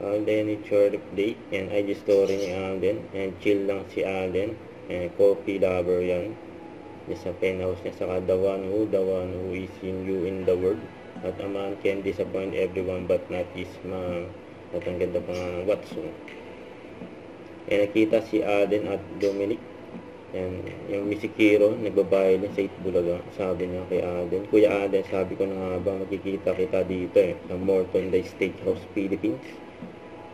Then it's short update. And IG story ni Alden. And chill lang si Alden. And coffee lover yan. Sa penthouse niya. Saka the one who is in you in the world. At a man can disappoint everyone but not his mom. At ang ganda pa nga ng Watson. And nakita si Alden at Dominic. Yan, yung Misikiro, nagbabayad sa Itbulaga. Sabi niya kay Alden, Kuya Alden, sabi ko na nga ba, makikita kita dito sa Morton Day Steakhouse, Philippines.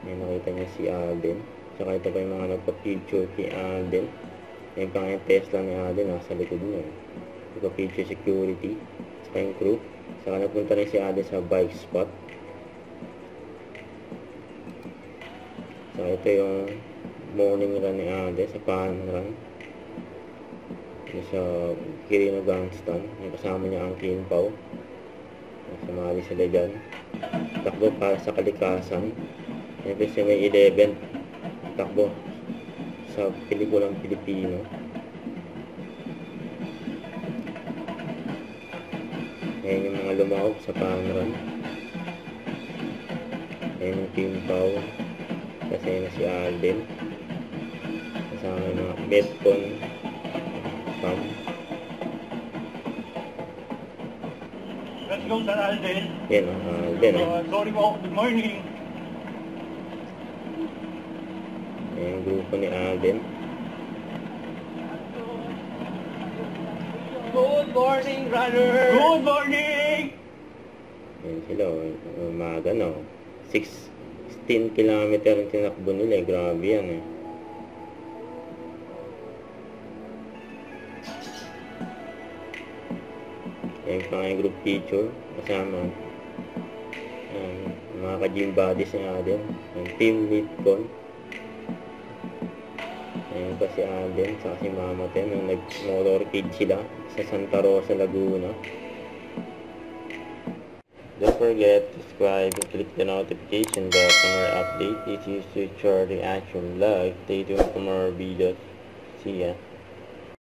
Yan, nakita niya si Alden. Saka ito pa yung mga nagpa-picture kay Alden. Yung pang Tesla ni Alden, nasa likod niya. Nagpa-picture security, saka yung crew. Saka napunta rin si Alden sa bike spot. Saka ito yung morning run ni Alden sa pan run. Sa Kirino Gangstan, yung kasama niya ang King Pao. Sumali sila dyan. Takbo para sa kalikasan. Siyempre siya may 11. Takbo sa pelikulang Pilipino. Ayan yung mga lumahok sa panran. Ayan yung King Pao. Kasi na si Alden. Kasama yung mga Betcon. Let's go, Sir Alden. Yan, Alden. Sorry po, good morning. Yan yung grupo ni Alden. Good morning, brother. Good morning. Yan sila, umaga na. 16 kilometer ang tinakbo nila. Grabe yan eh. Yan pa nga yung group picture kasama mga ka-gym buddies ni Alden, yung team lead con. Ayan pa si Alden saka si Mama Ten nung nag-motorcade sila sa Santa Rosa, Laguna. Don't forget to subscribe and click the notification bell for more updates. It is to share the actual live. Stay tuned for more videos. See ya.